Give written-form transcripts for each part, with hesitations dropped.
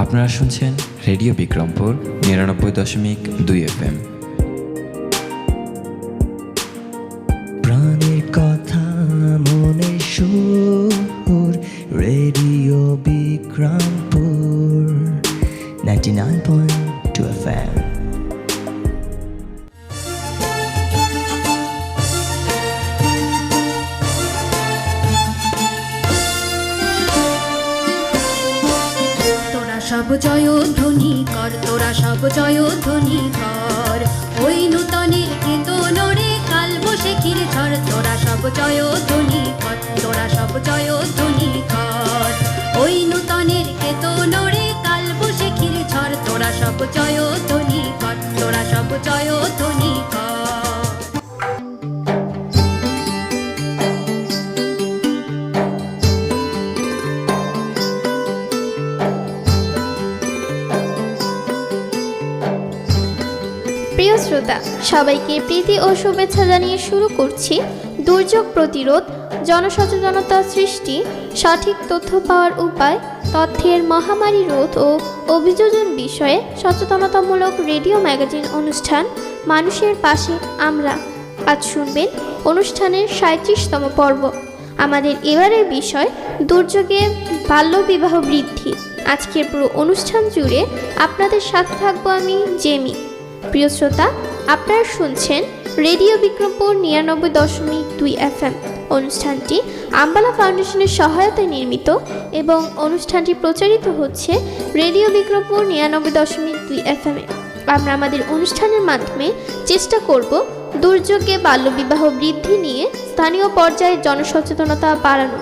আপনারা শুনছেন radio Bikrampur ৯৯.২ FM। প্রাণের কথা মনের সুর, রেডিও বিক্রমপুর 99.2 FM। সব জয়ধ্বনি কর, তোরা সব জয়ধ্বনি কর, ওই নূতনের কেতনরে কাল বসে ক্ষীর ঝড়। তোরা সব জয়ধ্বনি কর, তোরা সব জয়ধ্বনি কর, ওই নূতনের কেতনরে কাল বসে ক্ষীর ঝড়। তোরা সব জয়ধ্বনি কর, তোরা সব জয়ধ্বনি কর। প্রিয় শ্রোতা, সবাইকে প্রীতি ও শুভেচ্ছা জানিয়ে শুরু করছি দুর্যোগ প্রতিরোধ, জনসচেতনতা সৃষ্টি, সঠিক তথ্য পাওয়ার উপায়, তথ্যের মহামারী রোধ ও অভিযোজন বিষয়ে সচেতনতামূলক রেডিও ম্যাগাজিন অনুষ্ঠান মানুষের পাশে আমরা। আজ শুনবেন অনুষ্ঠানের ৩৭তম পর্ব। আমাদের এবারের বিষয় দুর্যোগে বাল্যবিবাহ বৃদ্ধি। আজকের পুরো অনুষ্ঠান জুড়ে আপনাদের সাথে থাকবো আমি জেমি। প্রিয় শ্রোতা, আপনারা শুনছেন রেডিও বিক্রমপুর ৯৯.২ FM। অনুষ্ঠানটি আম্বালা ফাউন্ডেশনের সহায়তায় নির্মিত এবং অনুষ্ঠানটি প্রচারিত হচ্ছে রেডিও বিক্রমপুর ৯৯.২ FM। আমরা আমাদের অনুষ্ঠানের মাধ্যমে চেষ্টা করব দুর্যোগে বাল্যবিবাহ বৃদ্ধি নিয়ে স্থানীয় পর্যায়ে জনসচেতনতা বাড়ানো।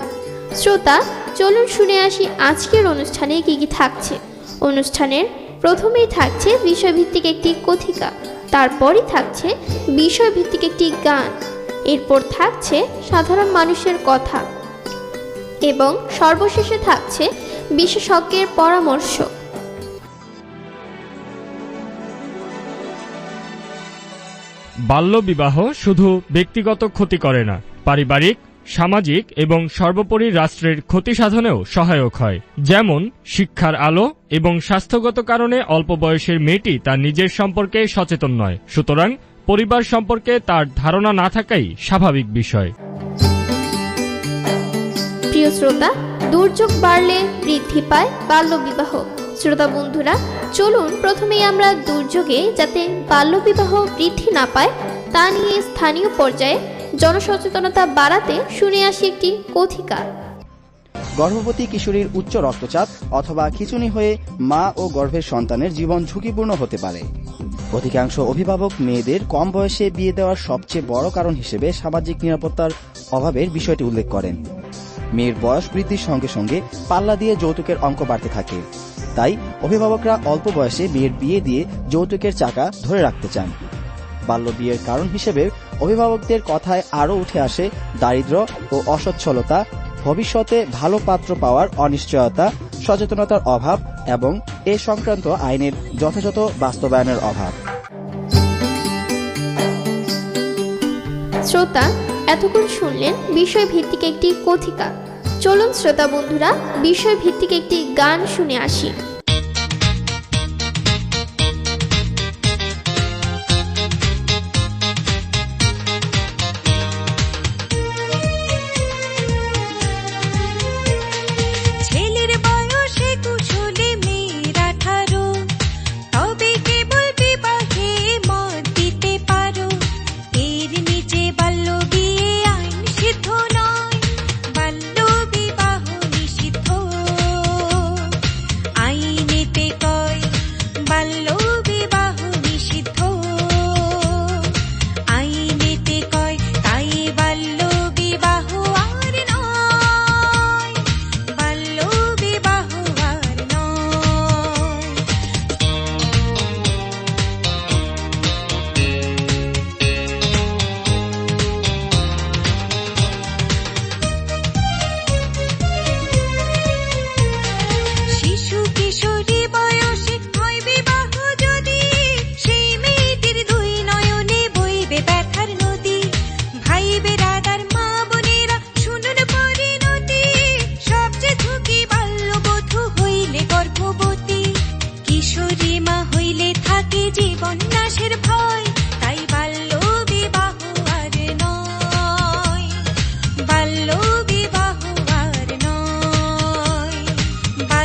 শ্রোতা, চলুন শুনে আসি আজকের অনুষ্ঠানে কী কী থাকছে। অনুষ্ঠানের প্রথমেই থাকছে বিষয়ভিত্তিক একটি কথিকা, তারপরই থাকছে বিষয়ভিত্তিক একটি গান, এরপর থাকছে সাধারণ মানুষের কথা এবং সর্বশেষে থাকছে বিশেষজ্ঞের পরামর্শ। বাল্যবিবাহ শুধু ব্যক্তিগত ক্ষতি করে না, পারিবারিক, সামাজিক এবং সর্বোপরি রাষ্ট্রের ক্ষতি সাধনেও সহায়ক হয়। যেমন শিক্ষার আলো এবং স্বাস্থ্যগত কারণে অল্প বয়সের মেয়েটি তার নিজের সম্পর্কে সচেতন নয়, সুতরাং পরিবার সম্পর্কে তার ধারণা না থাকাই স্বাভাবিক বিষয়। প্রিয় শ্রোতা, দুর্যোগ বাড়লে বৃদ্ধি পায় বাল্যবিবাহ। শ্রোতা বন্ধুরা, চলুন প্রথমেই আমরা দুর্যোগে যাতে বাল্যবিবাহ বৃদ্ধি না পায় তা নিয়ে স্থানীয় পর্যায়ে জনসচেতনতা বাড়াতে শুনে আসি একটি কথিকা। গর্ভবতী কিশোরীর উচ্চ রক্তচাপ অথবা খিঁচুনি হয়ে মা ও গর্ভের সন্তানের জীবন ঝুঁকিপূর্ণ হতে পারে। অধিকাংশ অভিভাবক মেয়েদের কম বয়সে বিয়ে দেওয়ার সবচেয়ে বড় কারণ হিসেবে সামাজিক নিরাপত্তার অভাবের বিষয়টি উল্লেখ করেন। মেয়ের বয়স বৃদ্ধির সঙ্গে সঙ্গে পাল্লা দিয়ে যৌতুকের অঙ্ক বাড়তে থাকে, তাই অভিভাবকরা অল্প বয়সে মেয়ের বিয়ে দিয়ে যৌতুকের চাকা ধরে রাখতে চান। বাল্য বিয়ের কারণ হিসেবে অভিভাবকদের কথায় আরও উঠে আসে দারিদ্র্য ও অসচ্ছলতা, ভবিষ্যতে ভালো পাত্র পাওয়ার অনিশ্চয়তা, সচেতনতার অভাব এবং এ সংক্রান্ত আইনের যথাযথ বাস্তবায়নের অভাব। শ্রোতা, এতক্ষণ শুনলেন বিষয়ভিত্তিক একটি কথিকা। চলুন শ্রোতা বন্ধুরা, বিষয়ভিত্তিক একটি গান শুনে আসি। আইন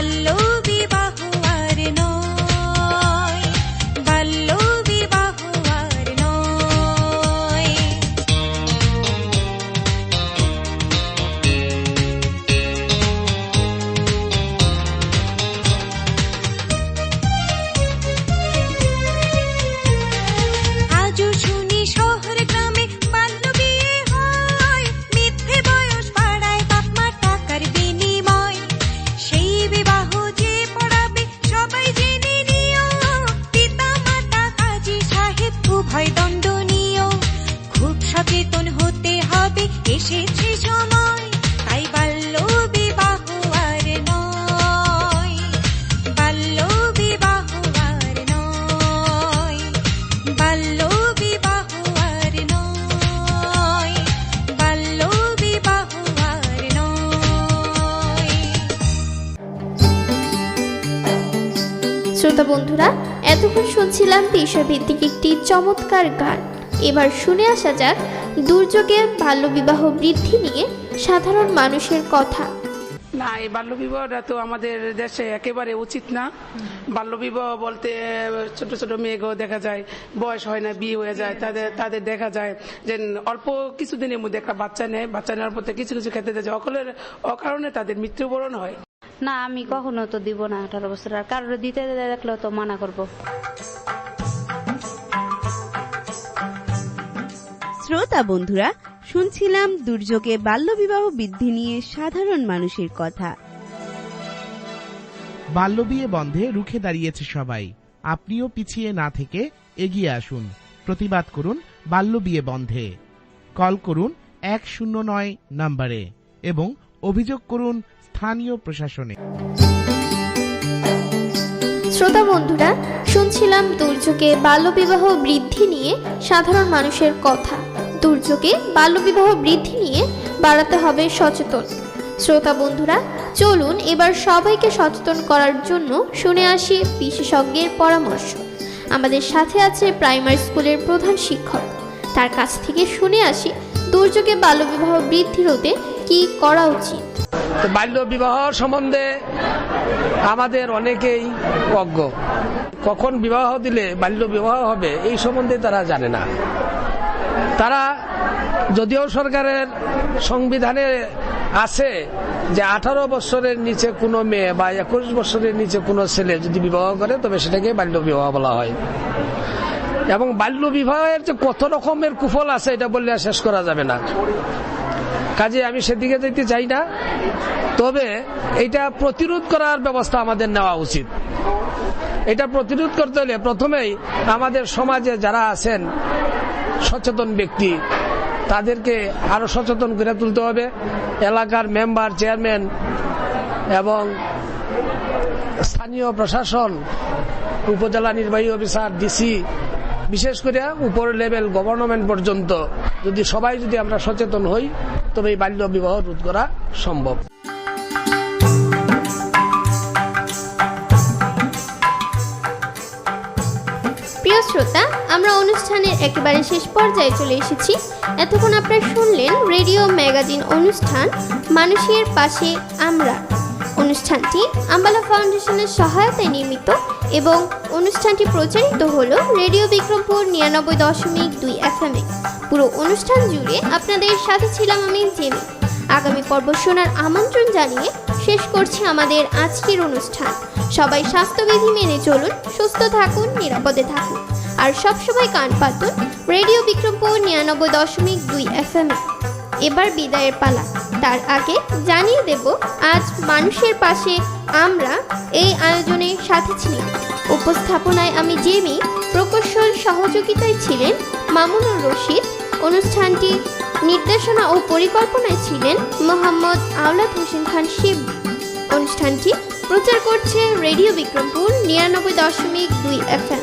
বাল্য বিবাহ আর নয়, বাল্য বিবাহ আর নয়। আজও শুনি শহর গ্রামে বাল্য বিয়ে হয়, মিথ্যে বয়স বাড়ায় বাপ মা টাকার বিনিময়। সেই বিবাহ যে পড়াবে সবাই জেনে নিও, পিতা মাতা কাজী সাহেব উভয় দণ্ডনীয়। খুব সচেতন হতে হবে, এসেছে সময়, তাই বাল্য বিবাহ আর নয়, বাল্য বিবাহ আর নয়, বাল্য বিবাহ আর নয়, বাল্য বিবাহ আর নয়। শ্রোতা বন্ধুরা, এতক্ষণ শুনছিলাম বিষয়ভিত্তিক একটি চমৎকার গান। এবার শুনে আসা যাক দুর্যোগে বাল্যবিবাহ বৃদ্ধি নিয়ে সাধারণ মানুষের কথা। না, এই বাল্যবিবাহটা তো আমাদের দেশে একেবারে উচিত না। বাল্যবিবাহ বলতে ছোট ছোট মেয়েকেও দেখা যায়, বয়স হয় না, বিয়ে হয়ে যায়, তাদের দেখা যায় যে অল্প কিছুদিনের মধ্যে একটা বাচ্চা নেয়, বাচ্চা নেওয়ার পর কিছু কিছু ক্ষেত্রে দেখা যায় অকারণে তাদের মৃত্যুবরণ হয়। না, আমি কখনো তো দিব না 18 বছর, আর কারোর দিতে দেখলেও তো মানা করব। শ্রোতা বন্ধুরা, শুনছিলাম দুর্যোগে বাল্যবিবাহ বৃদ্ধি নিয়ে সাধারণ মানুষের কথা। বাল্যবিয়ে বন্ধে রুখে দাঁড়িয়েছে সবাই। আপনিও পিছিয়ে না থেকে এগিয়ে আসুন, প্রতিবাদ করুন বাল্যবিয়ে বন্ধে। কল করুন 109 নম্বরে এবং অভিযোগ করুন স্থানীয় প্রশাসনে। শ্রোতা বন্ধুরা, শুনছিলাম দুর্যোগে বাল্যবিবাহ বৃদ্ধি নিয়ে সাধারণ মানুষের কথা। দুর্যোগে বাল্যবিবাহ বৃদ্ধি নিয়ে বাড়াতে হবে সচেতন। শ্রোতা বন্ধুরা, চলুন এবার সবাইকে সচেতন করার জন্য শুনে আসি বিশেষজ্ঞের পরামর্শ। আমাদের সাথে আছে প্রাইমারি স্কুলের প্রধান শিক্ষক, তার কাছ থেকে শুনে আসি দুর্যোগে বাল্যবিবাহ বৃদ্ধি রোধে কি করা উচিত। বাল্য বিবাহ সম্বন্ধে আমাদের অনেকেই অজ্ঞ। কখন বিবাহ দিলে বাল্য বিবাহ হবে এই সম্বন্ধে তারা জানে না। তারা যদিও সরকারের সংবিধানে আছে যে 18 বছরের নিচে কোনো মেয়ে বা 21 বছরের নিচে কোনো ছেলে যদি বিবাহ করে তবে সেটাকে বাল্য বিবাহ বলা হয়। এবং বাল্য বিবাহের যে কত রকমের কুফল আছে এটা বললে শেষ করা যাবে না, কাজে আমি সেদিকে যেতে চাই না। তবে এটা প্রতিরোধ করার ব্যবস্থা আমাদের নেওয়া উচিত। এটা প্রতিরোধ করতে হলে প্রথমেই আমাদের সমাজে যারা আছেন সচেতন ব্যক্তি তাদেরকে আরো সচেতন করে তুলতে হবে। এলাকার মেম্বার, চেয়ারম্যান এবং স্থানীয় প্রশাসন, উপজেলা নির্বাহী অফিসার, ডিসি, বিশেষ করে উপর লেভেল গভর্নমেন্ট পর্যন্ত সবাই যদি আমরা সচেতন হই তবে এই বাল্য বিবাহ রোধ করা সম্ভব। প্রিয় শ্রোতা, আমরা অনুষ্ঠানের একেবারে শেষ পর্যায়ে চলে এসেছি। এতক্ষণ আপনারা শুনলেন রেডিও ম্যাগাজিন অনুষ্ঠান মানুষের পাশে আমরা। অনুষ্ঠানটি আম্বালা ফাউন্ডেশনের সহায়তায় নির্মিত এবং অনুষ্ঠানটি প্রচারিত হলো রেডিও বিক্রমপুর 99.2 FM এ। পুরো অনুষ্ঠান জুড়ে আপনাদের সাথে ছিলাম আমি জেমি। আগামী পর্ব শোনার আমন্ত্রণ জানিয়ে শেষ করছি আমাদের আজকের অনুষ্ঠান। সবাই স্বাস্থ্যবিধি মেনে চলুন, সুস্থ থাকুন, নিরাপদে থাকুন আর সবসময় কান পাতুন রেডিও বিক্রমপুর 99.2 FM এ। এবার বিদায়ের পালা। তার আগে জানিয়ে দেব আজ মানুষের পাশে আমরা এই আয়োজনের সাথে ছিলাম। উপস্থাপনায় আমি জেমি, প্রকৌশল সহযোগিতায় ছিলেন মামুনুর রশিদ। অনুষ্ঠানটি নির্দেশনা ও পরিকল্পনায় ছিলেন মোহাম্মদ আওলাদ হোসেন খান শিবলি। অনুষ্ঠানটি প্রচার করছে রেডিও বিক্রমপুর 99.2 FM।